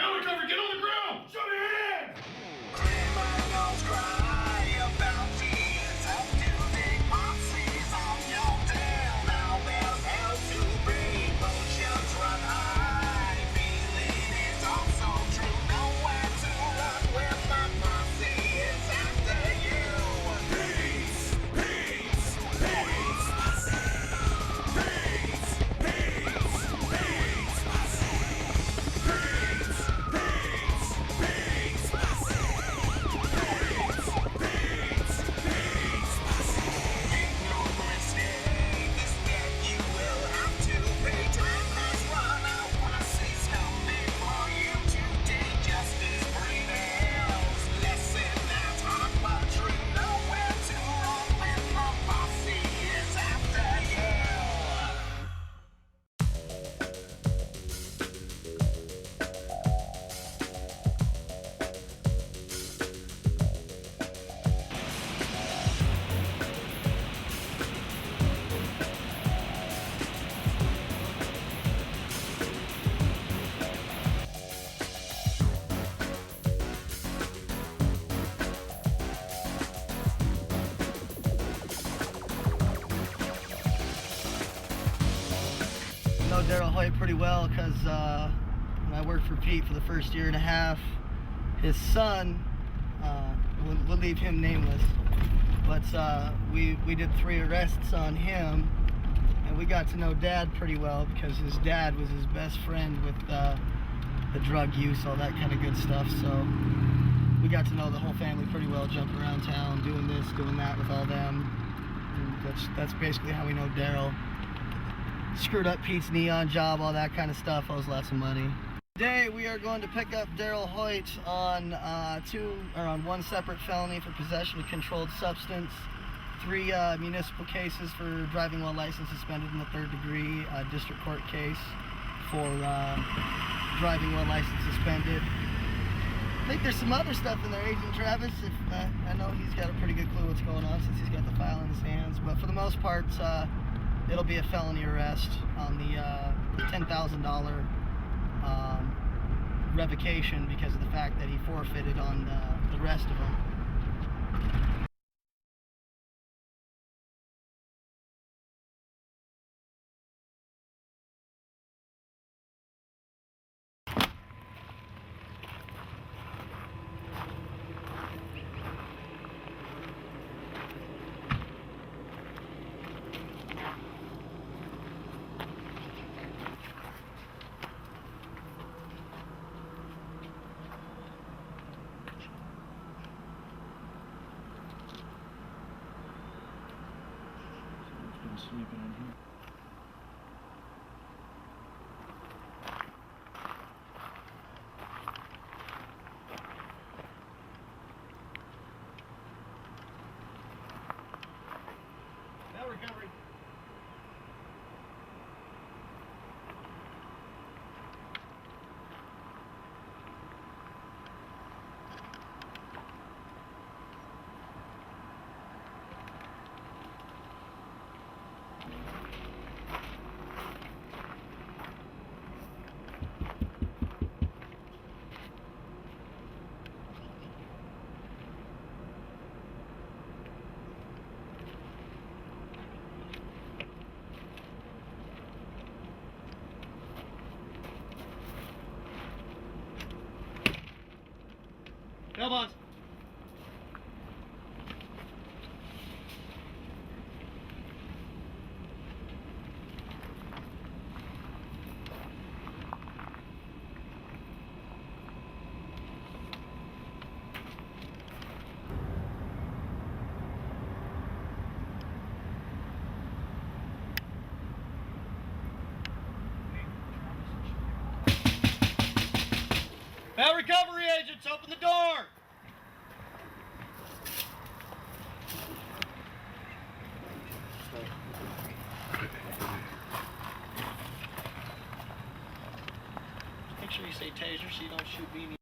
Family cover, get on the ground! Show me your hand! Criminals cry about Jesus up to big posses on your tail. Now there's hell to breathe, emotions run high. Feeling is also true, nowhere to run with my posse is after you. Peace! Peace! Peace! Peace! Peace! Peace! Know Daryl Hoyt pretty well because when I worked for Pete for the first year and a half, his son, we'll leave him nameless, but we did 3 arrests on him, and we got to know Dad pretty well because his dad was his best friend with the drug use, all that kind of good stuff. So we got to know the whole family pretty well, jumping around town, doing this, doing that with all them. And that's basically how we know Daryl. Screwed up Pete's neon job, all that kind of stuff, owes lots of money. Today we are going to pick up Daryl Hoyt on one separate felony for possession of controlled substance, 3 municipal cases for driving while license suspended in the 3rd degree, district court case for driving while license suspended. I think there's some other stuff in there, Agent Travis. I know he's got a pretty good clue what's going on since he's got the file in his hands, but for the most part, it'll be a felony arrest on the $10,000 revocation because of the fact that he forfeited on the rest of them. Sleeping in here. No recovery. Bail bonds. Bail recovery agents, open the door! Make sure you say taser so you don't shoot me in the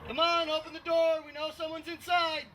Come on, open the door. We know someone's inside.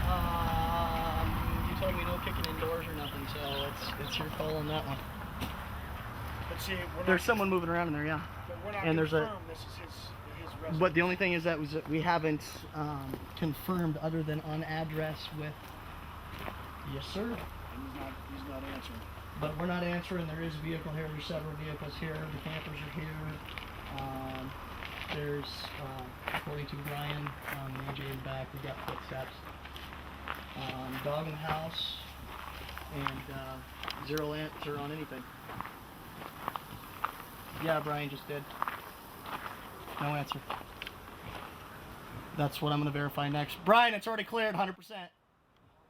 You told me no kicking indoors or nothing, so it's your call on that one. But see, There's someone moving around in there, yeah. but we're not and there's confirmed this is his residence. But the only thing is that we haven't confirmed other than on address with. Yes, sir. And he's not answering. But we're not answering. There is a vehicle here. There's several vehicles here. The campers are here. There's, according to Brian, AJ in the back, we got footsteps. Dog in the house, and zero answer on anything. Yeah, Brian just did. No answer. That's what I'm going to verify next. Brian, it's already cleared 100%.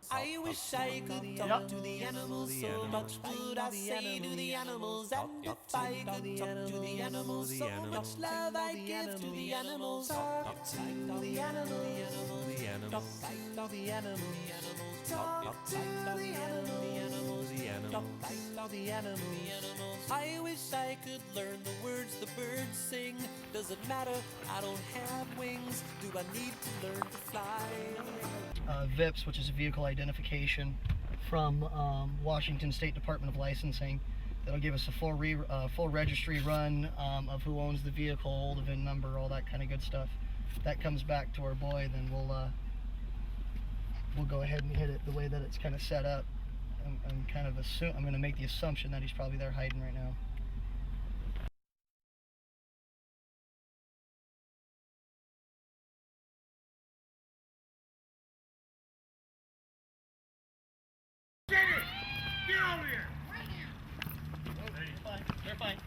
I wish I could talk to the animals, so much good I say to the animals. And if I could talk to the animals, so much love I give to the animals. Talk to the animals, talk to the animals, talk to the animals, talk to the animals. I wish I could learn the words the birds sing. Doesn't matter, I don't have wings. Do I need to learn to fly? VIPS, which is a vehicle identification from Washington State Department of Licensing. That'll give us a full registry run of who owns the vehicle, the VIN number, all that kind of good stuff. That comes back to our boy, then we'll go ahead and hit it the way that it's kind of set up. I'm going to make the assumption that he's probably there hiding right now. Get over here! They're fine.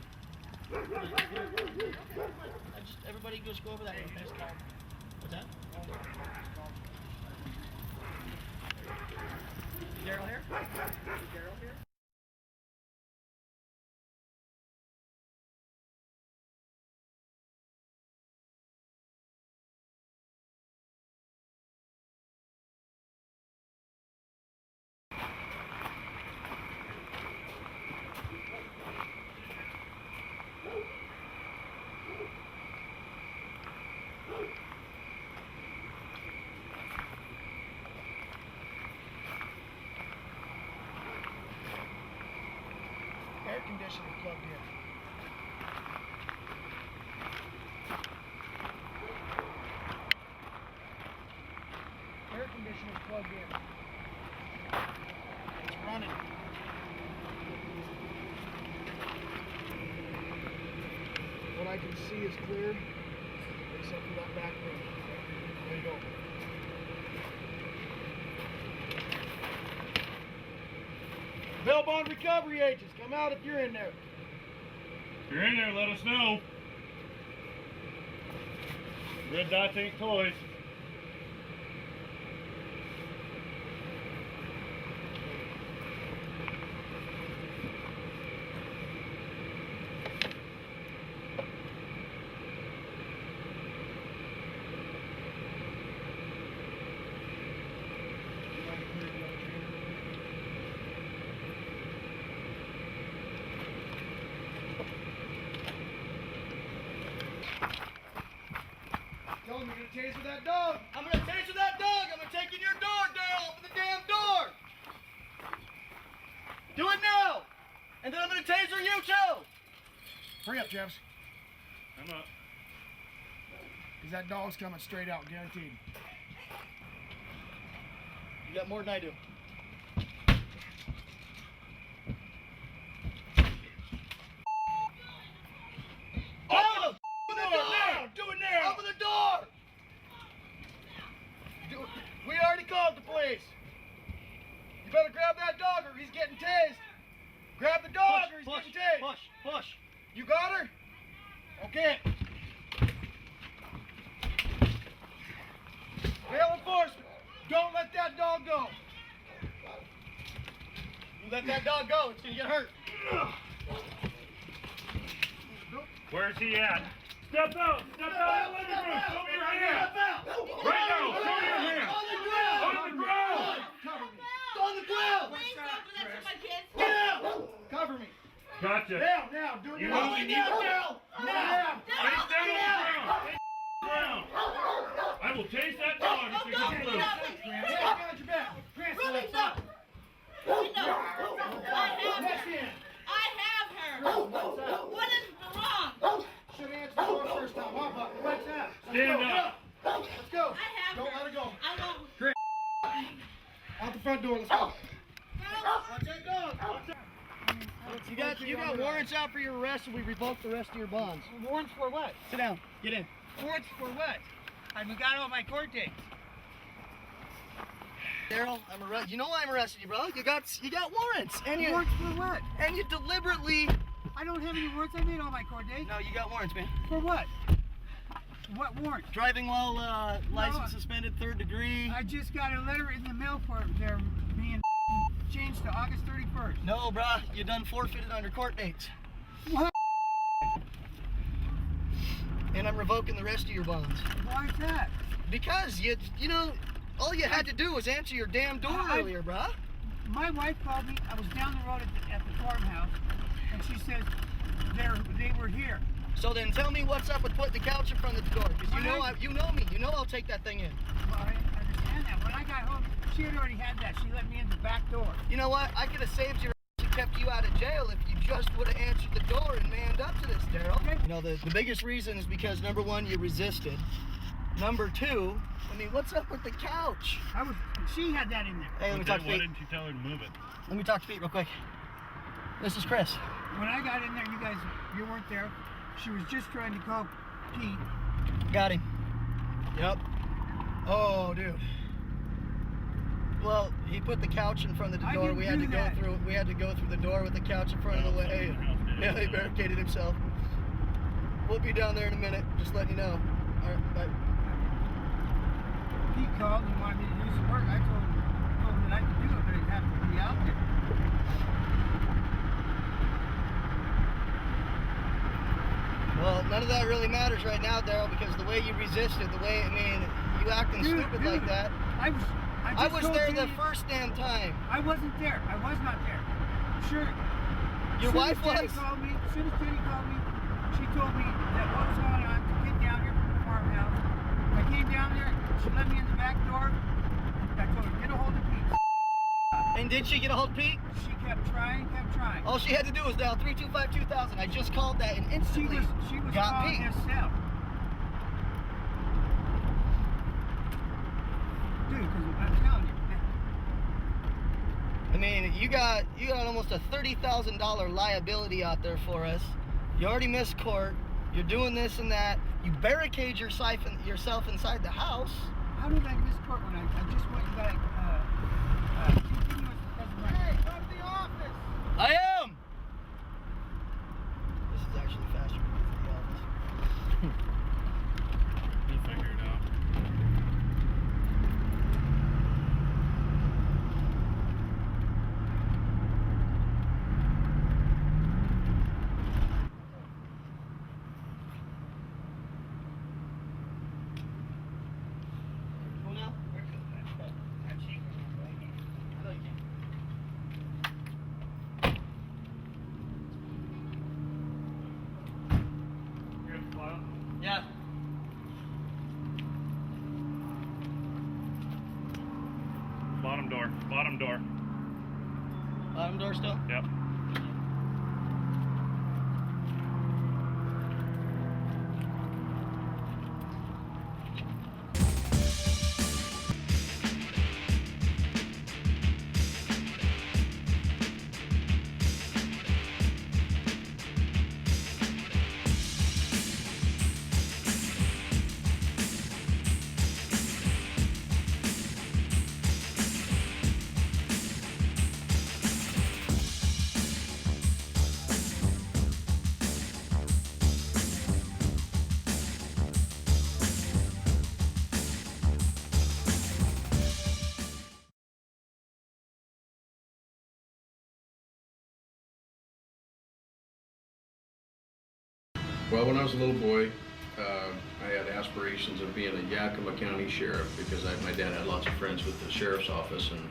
Everybody just go over that one. What's that? Daryl here? Daryl here? Air conditioner plugged in. Air conditioner plugged in. It's running. What I can see is clear, except for that back room. There you go. Bail bond recovery agents, come out if you're in there. If you're in there, let us know. Red dots ain't toys. Tell him you're gonna taser that dog. I'm going to taser that dog. I'm going to take in your door, Daryl. Open the damn door. Do it now. And then I'm going to taser you too. Hurry up, Jeff. I'm up. Because that dog's coming straight out, guaranteed. You got more than I do. Open the door! Now! Do it now! Open the door. We already called the police. You better grab that dog or he's getting tased. Grab the dog or he's getting tased. Push. You got her? Okay. Bail enforcement. Don't let that dog go. You let that dog go, it's going to get hurt. Where's he at? Step out! Step out of the living room! Show me your hand! Right now! Show me your hand! On the ground! On the ground! Cover me. On the ground! Please don't do that to my kids. Get out! Cover me. Gotcha! Now. Do it You now. moving? Now, Daryl! Now. Stay down on the ground! Stay down! I will chase that dog if you get loose! Hey, I got your Out the front door, let's go. Watch that dog. You got warrants out for your arrest, and we revoked the rest of your bonds. Warrants for what? Sit down. Get in. Warrants for what? I got all my court dates. Daryl, you know why I'm arresting you, bro? You got warrants, and you Warrants for what? and you deliberately. I don't have any warrants. I made all my court dates. No, you got warrants, man. For what? What warrant? Driving while license suspended, 3rd degree. I just got a letter in the mail for their being changed to August 31st. No, bruh, you done forfeited on your court dates. What? And I'm revoking the rest of your bonds. Why is that? Because you know, all you had to do was answer your damn door earlier, bruh. My wife called me. I was down the road at the farmhouse, and she said they were here. So then tell me what's up with putting the couch in front of the door, because you know me. You know I'll take that thing in. Well, I understand that. When I got home, she had already had that. She let me in the back door. You know what? I could have saved your ass and kept you out of jail if you just would have answered the door and manned up to this, Daryl. Okay. You know, the biggest reason is because, number one, you resisted. Number two, I mean, what's up with the couch? She had that in there. Hey, let me talk to Why Pete. didn't you tell her to move it? Let me talk to Pete real quick. This is Chris. When I got in there, you weren't there. She was just trying to call Pete. Got him. Yep. Oh, dude. Well, he put the couch in front of the I door. didn't We had do to that. go through. We had to go through the door with the couch in front of the way. Yeah, he barricaded himself. We'll be down there in a minute. Just letting you know. All right, bye. Pete called and wanted me to do some work. I told him that I could do it, but he'd have to be out there. Well, none of that really matters right now, Daryl, because the way you resisted, you acting stupid like that. I was there the first damn time. I wasn't there. I was not there. Sure. Your wife Jenny was. called me. As soon as Jenny called me, she told me that what was going on to get down here from the farmhouse. I came down there. She let me in the back door. I told her, get a hold of Pete. And did she get a hold of Pete? She kept trying. All she had to do was dial 325-2000. I just called that and instantly She was got calling Pete. herself. Dude, because I'm telling you. I mean, you got almost a $30,000 liability out there for us. You already missed court. You're doing this and that. You barricade yourself inside the house. How did I miss court when I just went and got continuous president? Hey, come to the office! I am! This is actually faster to get to the office. We'll figure it out. Cool now? I know you can. You have the file? Yeah. Bottom door. Bottom door. Bottom door still? Yep. Well, when I was a little boy, I had aspirations of being a Yakima County sheriff because my dad had lots of friends with the sheriff's office, and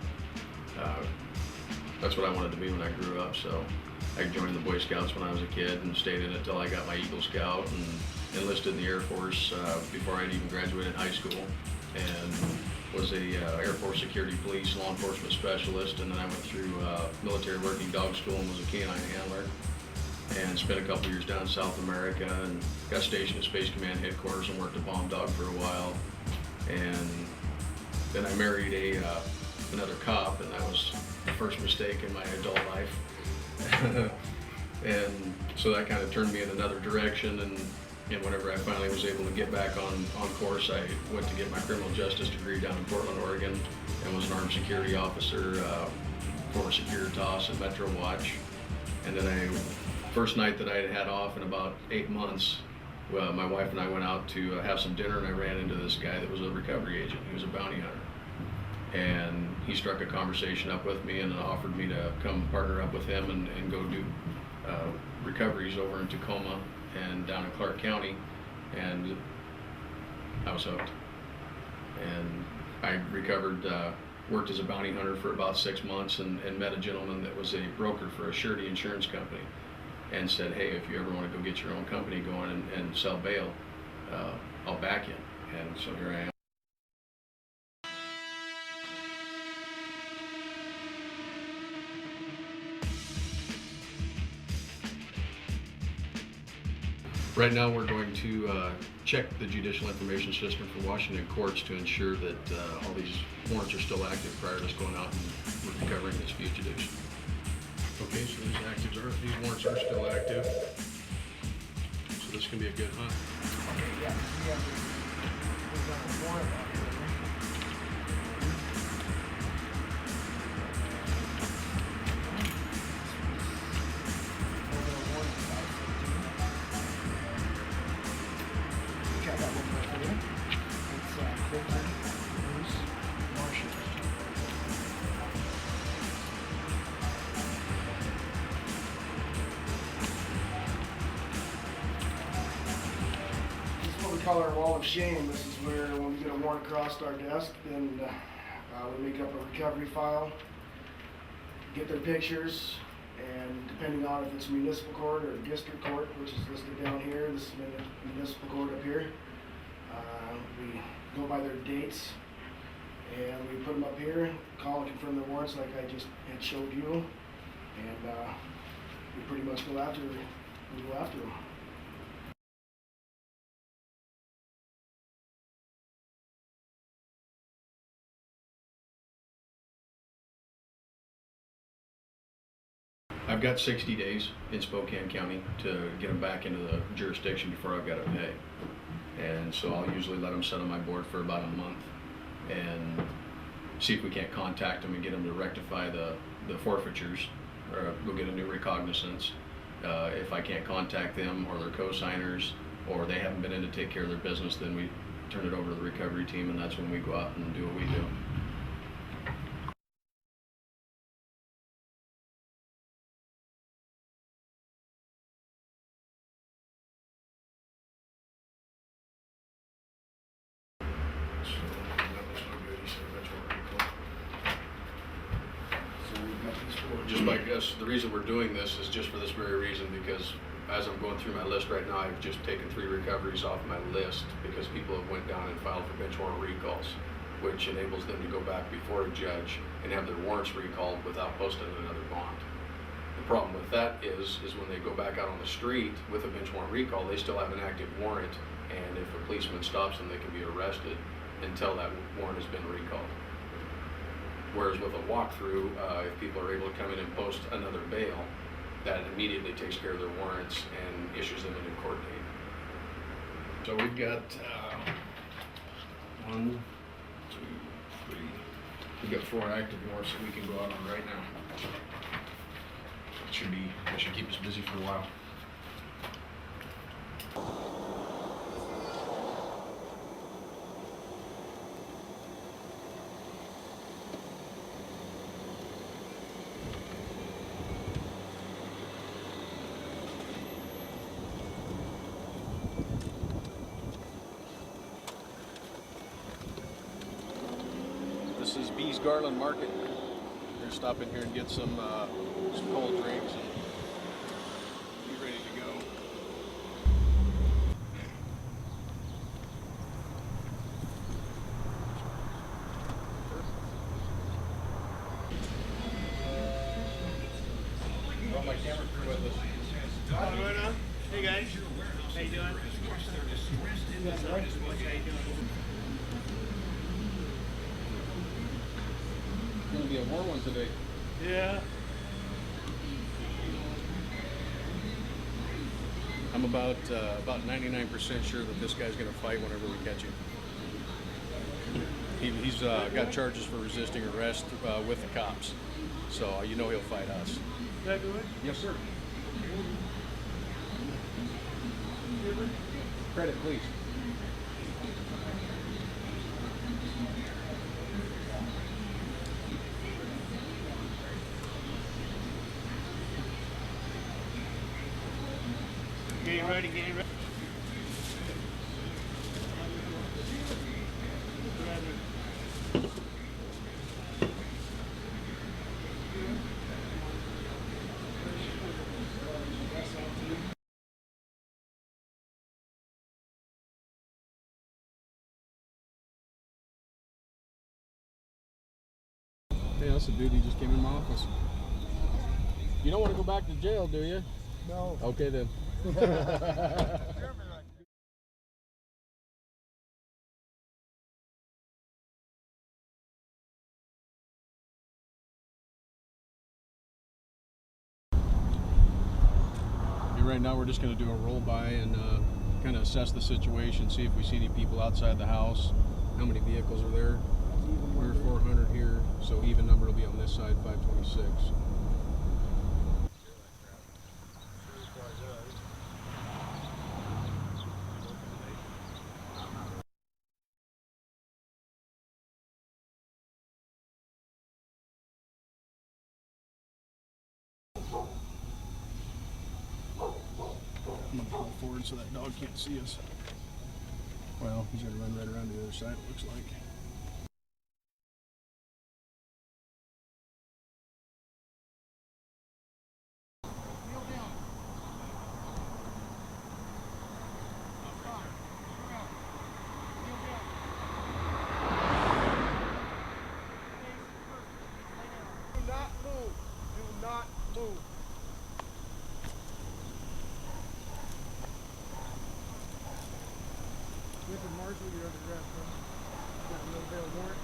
that's what I wanted to be when I grew up. So I joined the Boy Scouts when I was a kid and stayed in it until I got my Eagle Scout and enlisted in the Air Force before I'd even graduated high school, and was a Air Force Security Police law enforcement specialist, and then I went through military working dog school and was a canine handler, and spent a couple years down in South America and got stationed at Space Command headquarters and worked a bomb dog for a while. And then I married a another cop, and that was the first mistake in my adult life. And so that kind of turned me in another direction, and whenever I finally was able to get back on course, I went to get my criminal justice degree down in Portland, Oregon, and was an armed security officer for Securitas and Metro Watch. And then first night that I had off in about 8 months, my wife and I went out to have some dinner, and I ran into this guy that was a recovery agent. He was a bounty hunter. And he struck a conversation up with me and offered me to come partner up with him and go do recoveries over in Tacoma and down in Clark County, and I was hooked. And I recovered, worked as a bounty hunter for about 6 months, and met a gentleman that was a broker for a surety insurance company, and said, hey, if you ever want to go get your own company going and sell bail, I'll back you. And so here I am. Right now we're going to check the judicial information system for Washington courts to ensure that all these warrants are still active prior to us going out and recovering these fugitives. Okay, so these warrants are still active. So this can be a good hunt. Okay, yeah, we've got a warrant out here. Call our wall of shame. This is where when we get a warrant across our desk, then we make up a recovery file, get their pictures, and depending on if it's municipal court or district court, which is listed down here, this is municipal court up here, we go by their dates and we put them up here, call and confirm their warrants like I just had showed you, and we pretty much go after them. I've got 60 days in Spokane County to get them back into the jurisdiction before I've got to pay. And so I'll usually let them sit on my board for about a month and see if we can't contact them and get them to rectify the forfeitures, or we'll get a new recognizance. If I can't contact them or their co-signers, or they haven't been in to take care of their business, then we turn it over to the recovery team, and that's when we go out and do what we do. Just like us, the reason we're doing this is just for this very reason, because as I'm going through my list right now, I've just taken 3 recoveries off my list because people have went down and filed for bench warrant recalls, which enables them to go back before a judge and have their warrants recalled without posting another bond. The problem with that is when they go back out on the street with a bench warrant recall, they still have an active warrant, and if a policeman stops them, they can be arrested until that warrant has been recalled. Whereas with a walkthrough, if people are able to come in and post another bail, that immediately takes care of their warrants and issues them a new court date. So we've got 1, 2, 3. We've got 4 active warrants that we can go out on right now. That should keep us busy for a while. This is B.I.G's Garland Market. We're gonna stop in here and get some cold drinks and be ready to go. Brought my camera crew with us. Right on. Hey guys, how you doing? How you doing? be a war one today. Yeah. I'm about 99% sure that this guy's going to fight whenever we catch him. He's got charges for resisting arrest with the cops, so you know he'll fight us. Is that good? Yes, sir. Credit, please. Getting ready, getting ready. Hey, that's the dude who just came in my office. You don't want to go back to jail, do you? No. Okay then. Right now we're just going to do a roll by and kind of assess the situation, see if we see any people outside the house, how many vehicles are there. We're 400 here, so even number will be on this side, 526. I'm going to pull forward so that dog can't see us. Well, he's going to run right around the other side, it looks like. Do not move. Do not move. Mr. Marshall, you're under arrest, bro. Got a no bail warrant.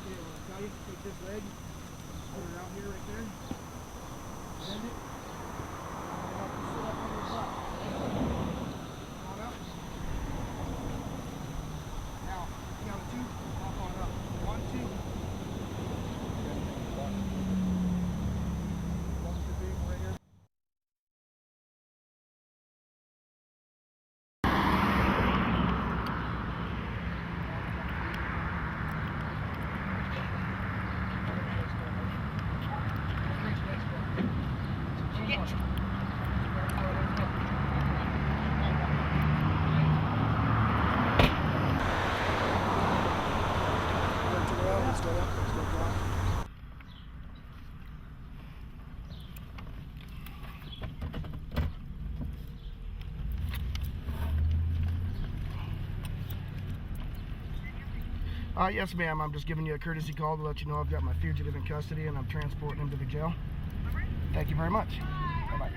Yeah, well, tell you, take this leg, put it out here right there. Bend it. I'll help you sit up on your butt. Come on up. Now, count to 2, hop on up. 1, 2. Walk your vehicle right here. Yes, ma'am. I'm just giving you a courtesy call to let you know I've got my fugitive in custody and I'm transporting him to the jail. Thank you very much. Bye-bye.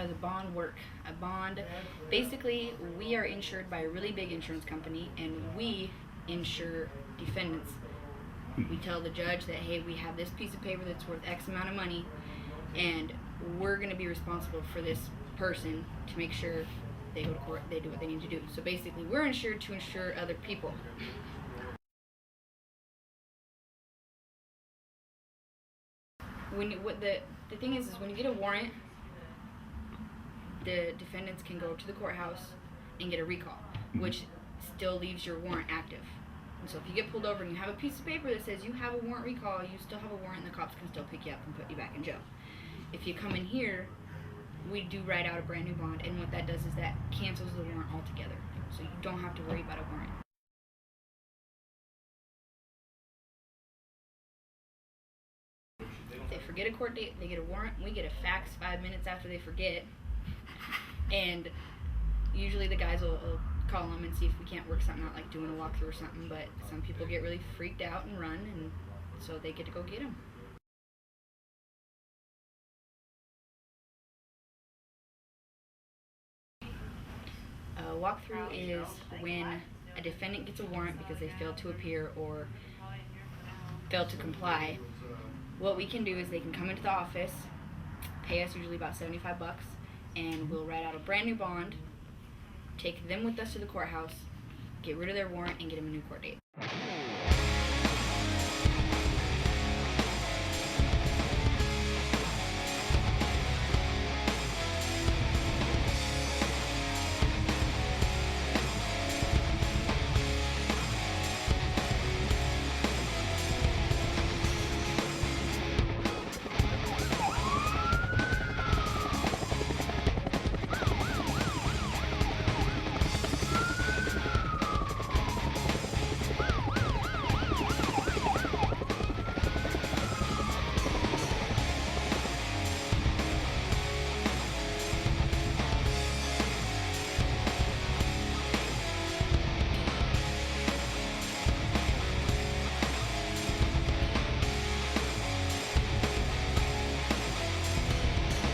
does a bond work? A bond, basically, we are insured by a really big insurance company, and we insure defendants. We tell the judge that, hey, we have this piece of paper that's worth X amount of money, and we're going to be responsible for this person to make sure they go to court, they do what they need to do. So basically, we're insured to insure other people. The thing is when you get a warrant, the defendants can go to the courthouse and get a recall, which still leaves your warrant active. And so if you get pulled over and you have a piece of paper that says you have a warrant recall, you still have a warrant, and the cops can still pick you up and put you back in jail. If you come in here, we do write out a brand new bond, and what that does is that cancels the warrant altogether. So you don't have to worry about a warrant. If they forget a court date, they get a warrant. We get a fax 5 minutes after they forget, and usually the guys will call them and see if we can't work something out, like doing a walkthrough or something, but some people get really freaked out and run, and so they get to go get them. A walkthrough is when a defendant gets a warrant because they failed to appear or failed to comply. What we can do is they can come into the office, pay us usually about $75, and we'll write out a brand new bond, take them with us to the courthouse, get rid of their warrant, and get them a new court date.